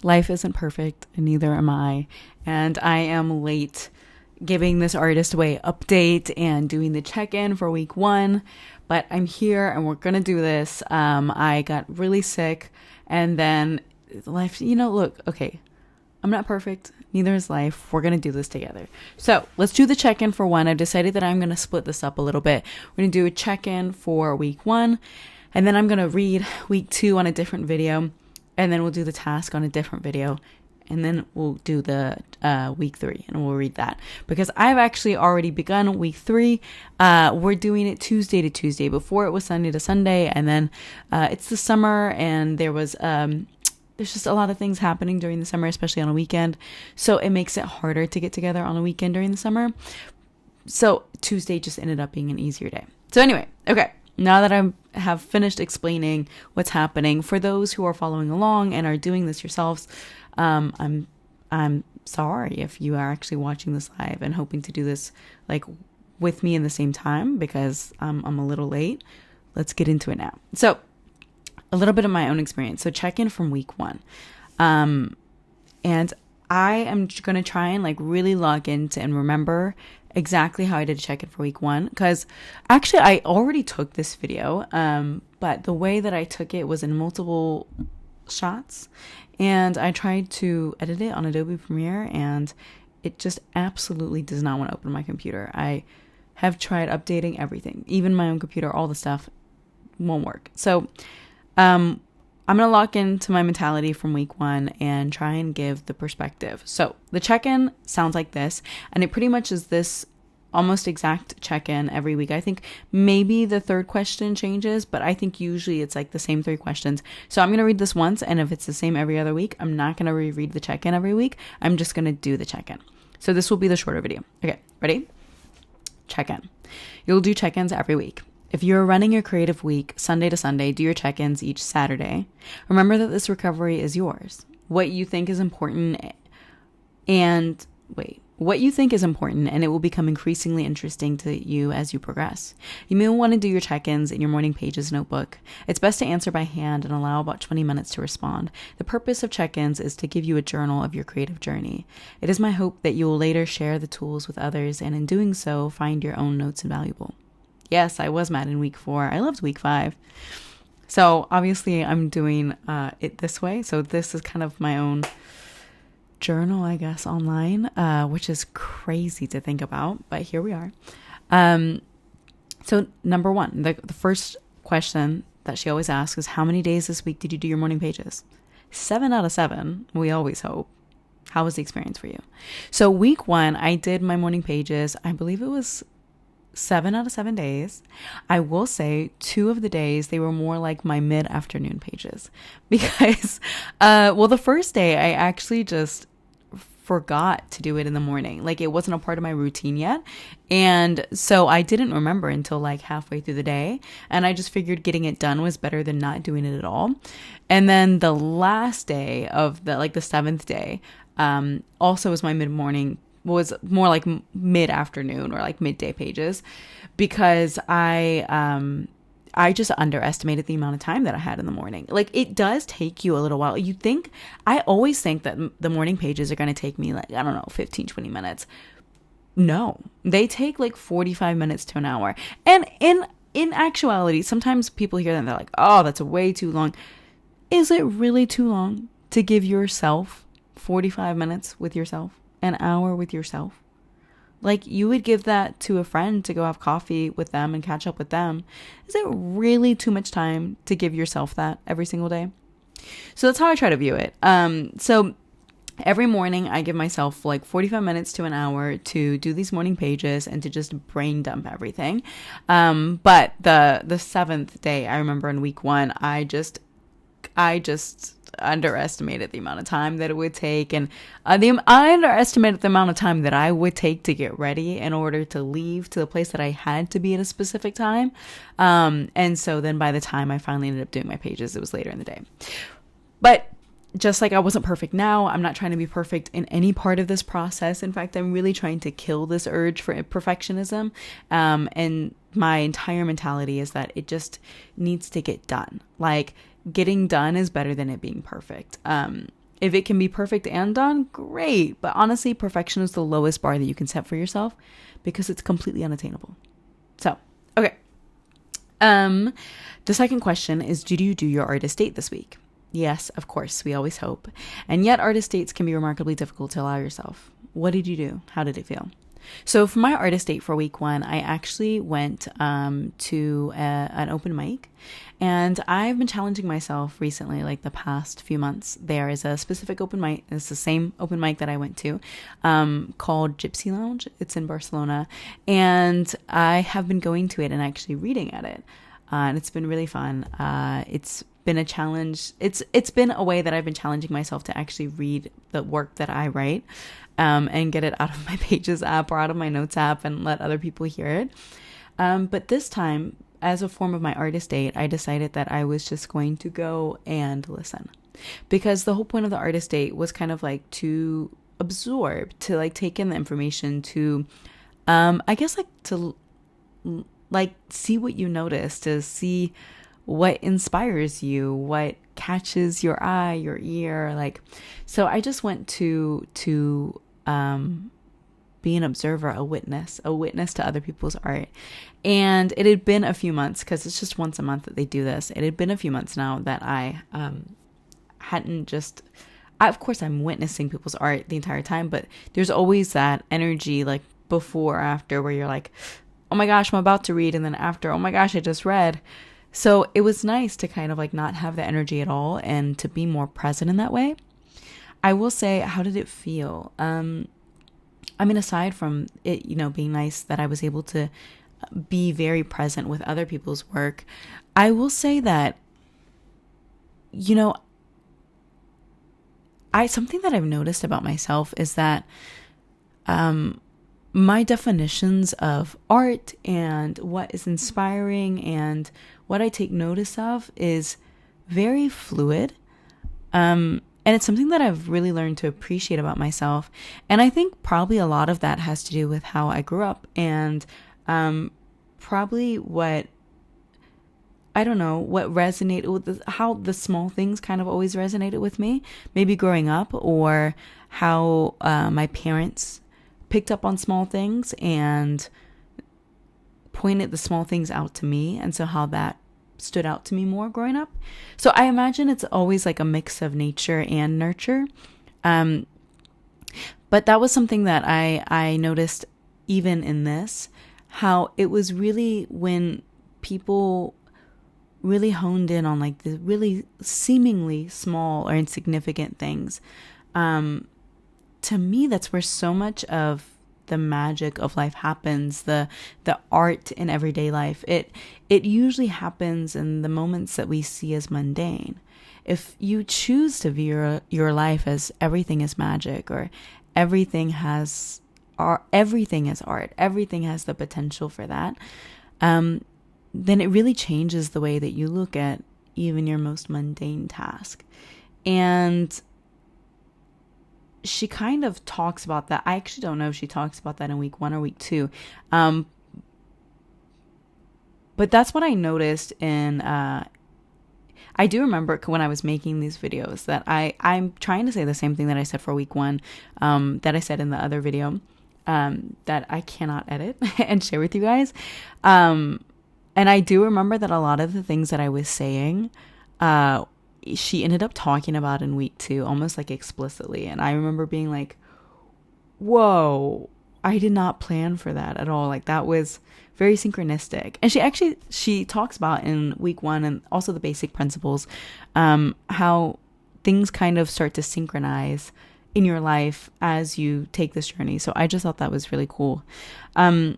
life isn't perfect, and neither am I. And I am late giving this Artist Way update and doing the check-in for week 1. But I'm here and we're going to do this. I got really sick, and then life, look, okay, I'm not perfect. Neither is life. We're going to do this together. So let's do the check-in for 1. I've decided that I'm going to split this up a little bit. We're going to do a check-in for week 1, and then I'm going to read week 2 on a different video, and then we'll do the task on a different video, and then we'll do the week 3, and we'll read that. Because I've actually already begun week 3. We're doing it Tuesday to Tuesday. Before it was Sunday to Sunday, and then it's the summer, and there's just a lot of things happening during the summer, especially on a weekend. So it makes it harder to get together on a weekend during the summer. So Tuesday just ended up being an easier day. So anyway, okay. Now that I have finished explaining what's happening, for those who are following along and are doing this yourselves, I'm sorry if you are actually watching this live and hoping to do this like with me in the same time, because I'm a little late. Let's get into it now. So a little bit of my own experience. So check-in from week 1. And I am going to try and like really log into and remember exactly how I did a check-in for week 1. Because actually I already took this video, but the way that I took it was in multiple shots. And I tried to edit it on Adobe Premiere, and it just absolutely does not want to open my computer. I have tried updating everything, even my own computer, all the stuff won't work. So I'm going to lock into my mentality from week 1 and try and give the perspective. So the check-in sounds like this, and it pretty much is this almost exact check-in every week. I think maybe the 3rd question changes, but I think usually it's like the same 3 questions. So I'm going to read this once, and if it's the same every other week, I'm not going to reread the check-in every week. I'm just going to do the check-in. So this will be the shorter video. Okay, ready? Check-in. You'll do check-ins every week. If you're running your creative week, Sunday to Sunday, do your check-ins each Saturday. Remember that this recovery is yours. What you think is important, and it will become increasingly interesting to you as you progress. You may want to do your check-ins in your morning pages notebook. It's best to answer by hand and allow about 20 minutes to respond. The purpose of check-ins is to give you a journal of your creative journey. It is my hope that you will later share the tools with others, and in doing so, find your own notes invaluable. Yes, I was mad in week 4. I loved week 5. So obviously I'm doing it this way. So this is kind of my own journal, I guess, online, which is crazy to think about, but here we are. So number 1, the first question that she always asks is, how many days this week did you do your morning pages? 7 out of 7, we always hope. How was the experience for you? So week 1, I did my morning pages. I believe it was 7 out of 7 days. I will say 2 of the days, they were more like my mid-afternoon pages because, the first day I actually just forgot to do it in the morning. Like it wasn't a part of my routine yet. And so I didn't remember until like halfway through the day. And I just figured getting it done was better than not doing it at all. And then the last day of the 7th day, also was my mid-morning, was more like mid-afternoon or like midday pages, because I just underestimated the amount of time that I had in the morning. Like it does take you a little while. I always think that the morning pages are going to take me like, I don't know, 15, 20 minutes. No, they take like 45 minutes to an hour. And in actuality, sometimes people hear that and they're like, oh, that's way too long. Is it really too long to give yourself 45 minutes with yourself? An hour with yourself? Like you would give that to a friend to go have coffee with them and catch up with them. Is it really too much time to give yourself that every single day? So that's how I try to view it. So every morning I give myself like 45 minutes to an hour to do these morning pages and to just brain dump everything. But the 7th day, I remember in week 1, I just underestimated the amount of time that it would take, and I underestimated the amount of time that I would take to get ready in order to leave to the place that I had to be at a specific time. And so then by the time I finally ended up doing my pages, it was later in the day. But just like I wasn't perfect now, I'm not trying to be perfect in any part of this process. In fact, I'm really trying to kill this urge for perfectionism. And my entire mentality is that it just needs to get done. Like getting done is better than it being perfect. If it can be perfect and done, great. But honestly, perfection is the lowest bar that you can set for yourself because it's completely unattainable. So, okay. The second question is, did you do your artist date this week? Yes, of course, we always hope. And yet artist dates can be remarkably difficult to allow yourself. What did you do? How did it feel? So for my artist date for week 1, I actually went to an open mic, and I've been challenging myself recently, like the past few months. There is a specific open mic. It's the same open mic that I went to, called Gypsy Lounge. It's in Barcelona, and I have been going to it and actually reading at it, and it's been really fun. It's been a challenge. It's been a way that I've been challenging myself to actually read the work that I write, and get it out of my Pages app or out of my Notes app and let other people hear it. But this time, as a form of my artist date, I decided that I was just going to go and listen, because the whole point of the artist date was kind of like to absorb, to like take in the information, to I guess like to like see what you notice, to see what inspires you, what catches your eye, your ear, like. So I just went to be an observer, a witness to other people's art. And it had been a few months, because it's just once a month that they do this. It had been a few months now that I of course I'm witnessing people's art the entire time, but there's always that energy like before or after where you're like, oh my gosh, I'm about to read, and then after, oh my gosh, I just read. So it was nice to kind of like not have the energy at all and to be more present in that way. I will say, how did it feel? I mean, aside from it, being nice that I was able to be very present with other people's work, I will say that, something that I've noticed about myself is that, my definitions of art and what is inspiring and what I take notice of is very fluid. And it's something that I've really learned to appreciate about myself. And I think probably a lot of that has to do with how I grew up, and probably what resonated with how the small things kind of always resonated with me, maybe growing up, or how my parents picked up on small things and pointed the small things out to me, and so how that stood out to me more growing up. So I imagine it's always like a mix of nature and nurture. But that was something that I noticed even in this, how it was really when people really honed in on like the really seemingly small or insignificant things. To me, that's where so much of the magic of life happens, the art in everyday life. It usually happens in the moments that we see as mundane. If you choose to view your life as everything is magic, or everything has art, everything is art, everything has the potential for that, then it really changes the way that you look at even your most mundane task. And she kind of talks about that. I actually don't know if she talks about that in week 1 or week 2. But that's what I noticed in, I do remember when I was making these videos that I'm trying to say the same thing that I said for week 1, that I said in the other video, that I cannot edit and share with you guys. And I do remember that a lot of the things that I was saying, she ended up talking about in week 2, almost like explicitly. And I remember being like, whoa, I did not plan for that at all. Like, that was very synchronistic. And she talks about in week 1, and also the basic principles, how things kind of start to synchronize in your life as you take this journey. So I just thought that was really cool. So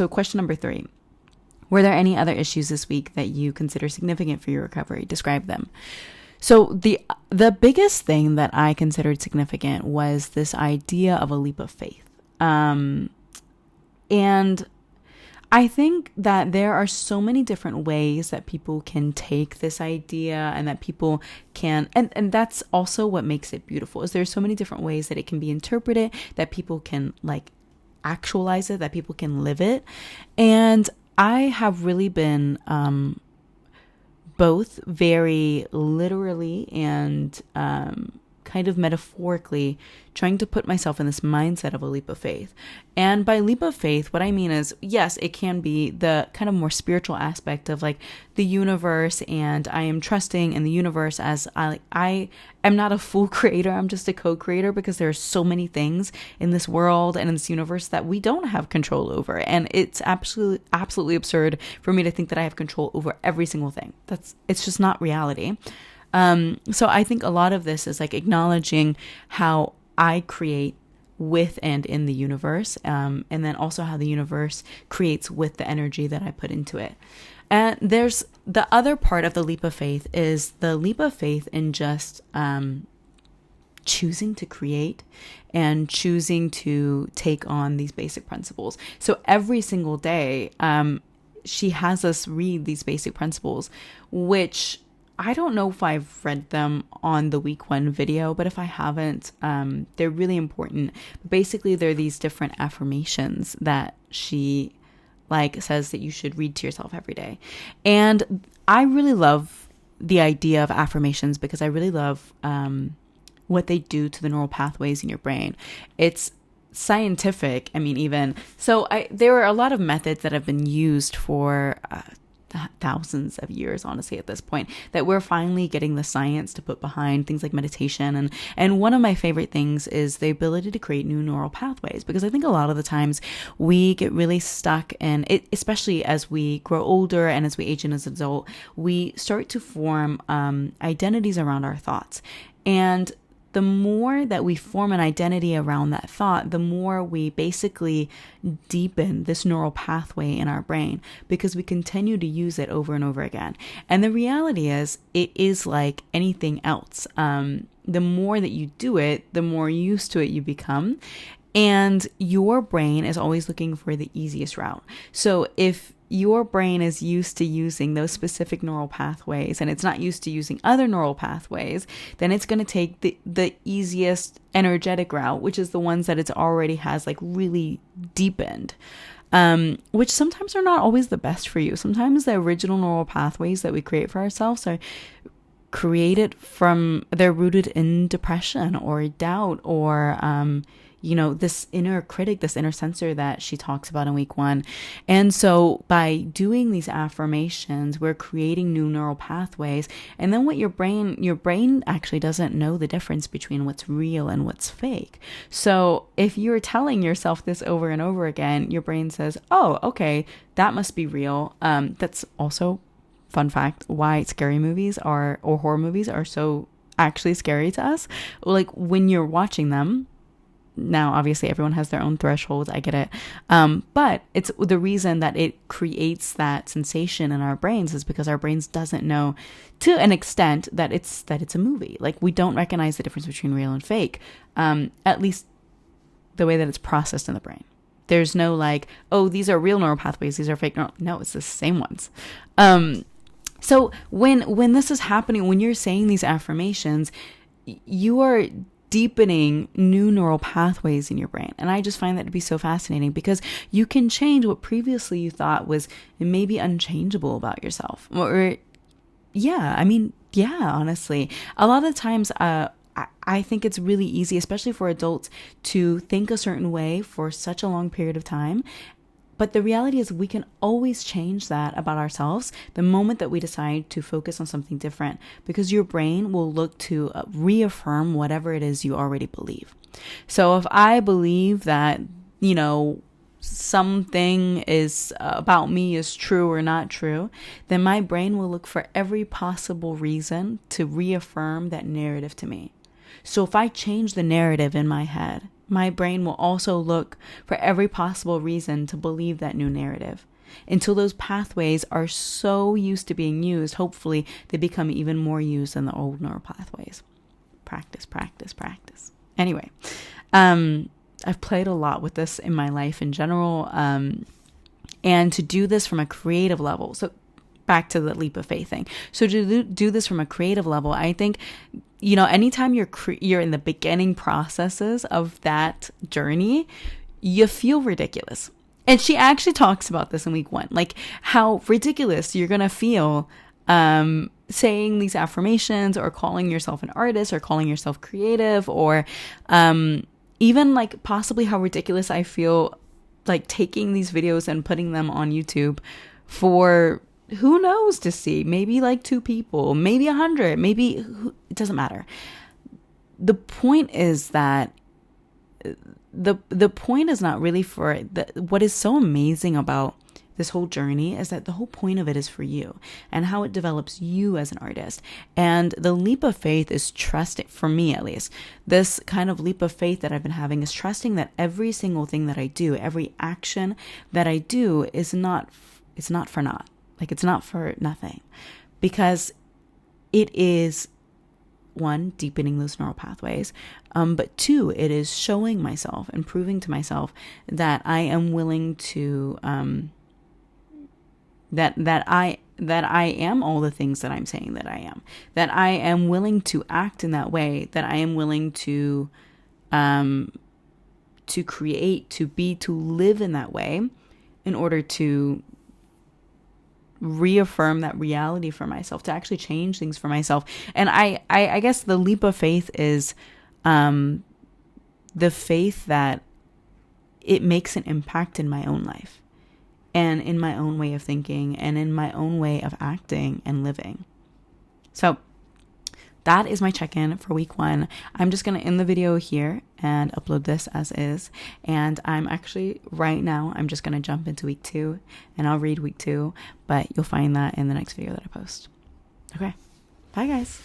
question number 3. Were there any other issues this week that you consider significant for your recovery? Describe them. So the biggest thing that I considered significant was this idea of a leap of faith. And I think that there are so many different ways that people can take this idea, and that people can, and that's also what makes it beautiful, is there's so many different ways that it can be interpreted, that people can like actualize it, that people can live it. And I have really been both very literally and kind of metaphorically trying to put myself in this mindset of a leap of faith. And by leap of faith, what I mean is, yes, it can be the kind of more spiritual aspect of like the universe, and I am trusting in the universe as I am not a full creator, I'm just a co-creator, because there are so many things in this world and in this universe that we don't have control over. And it's absolutely absurd for me to think that I have control over every single thing. It's just not reality. So I think a lot of this is like acknowledging how I create with and in the universe, and then also how the universe creates with the energy that I put into it. And there's the other part of the leap of faith is the leap of faith in just choosing to create and choosing to take on these basic principles. So every single day, she has us read these basic principles, which I don't know if I've read them on the week 1 video, but if I haven't, they're really important. Basically, they're these different affirmations that she says that you should read to yourself every day. And I really love the idea of affirmations because I really love what they do to the neural pathways in your brain. It's scientific. I mean, there are a lot of methods that have been used for thousands of years, honestly, at this point, that we're finally getting the science to put behind things like meditation. And one of my favorite things is the ability to create new neural pathways, because I think a lot of the times we get really stuck in it, especially as we grow older and as we age in as an adult, we start to form identities around our thoughts. And the more that we form an identity around that thought, the more we basically deepen this neural pathway in our brain because we continue to use it over and over again. And the reality is, it is like anything else. The more that you do it, the more used to it you become. And your brain is always looking for the easiest route. So if your brain is used to using those specific neural pathways and it's not used to using other neural pathways, then it's going to take the easiest energetic route, which is the ones that it already has like really deepened, which sometimes are not always the best for you. Sometimes the original neural pathways that we create for ourselves are they're rooted in depression or doubt or this inner critic, this inner censor that she talks about in week 1. And so by doing these affirmations, we're creating new neural pathways. And then your brain actually doesn't know the difference between what's real and what's fake. So if you're telling yourself this over and over again, your brain says, oh, okay, that must be real. That's also, fun fact, why scary movies or horror movies are so actually scary to us. Like when you're watching them, now, obviously, everyone has their own thresholds. I get it. But it's the reason that it creates that sensation in our brains is because our brains doesn't know to an extent that it's a movie. Like we don't recognize the difference between real and fake, at least the way that it's processed in the brain. There's no like, oh, these are real neural pathways. These are fake neural. No, it's the same ones. So when this is happening, when you're saying these affirmations, you are deepening new neural pathways in your brain. And I just find that to be so fascinating because you can change what previously you thought was maybe unchangeable about yourself. Honestly, a lot of times, I think it's really easy, especially for adults, to think a certain way for such a long period of time. But the reality is we can always change that about ourselves the moment that we decide to focus on something different, because your brain will look to reaffirm whatever it is you already believe. So if I believe that, something is about me is true or not true, then my brain will look for every possible reason to reaffirm that narrative to me. So if I change the narrative in my head, my brain will also look for every possible reason to believe that new narrative until those pathways are so used to being used. Hopefully, they become even more used than the old neural pathways. Practice, practice, practice. Anyway, I've played a lot with this in my life in general, and to do this from a creative level. So back to the leap of faith thing. So to do this from a creative level, I think, anytime you're in the beginning processes of that journey, you feel ridiculous. And she actually talks about this in week 1, like how ridiculous you're going to feel saying these affirmations or calling yourself an artist or calling yourself creative, or even like possibly how ridiculous I feel like taking these videos and putting them on YouTube for who knows to see, maybe like 2 people, maybe 100, maybe it doesn't matter. The point is that the point is not really for what is so amazing about this whole journey is that the whole point of it is for you and how it develops you as an artist. And the leap of faith is trusting, for me at least, this kind of leap of faith that I've been having is trusting that every single thing that I do, every action that I do it's not for naught. Like, it's not for nothing, because it is, 1, deepening those neural pathways, but 2, it is showing myself and proving to myself that I am willing to that I am all the things that I'm saying that I am, that I am willing to act in that way, that I am willing to create, to be, to live in that way in order to reaffirm that reality for myself, to actually change things for myself. And I guess the leap of faith is the faith that it makes an impact in my own life and in my own way of thinking and in my own way of acting and living. So that is my check-in for week 1. I'm just going to end the video here and upload this as is. And I'm actually, right now, I'm just going to jump into week 2 and I'll read week 2, but you'll find that in the next video that I post. Okay. Bye, guys.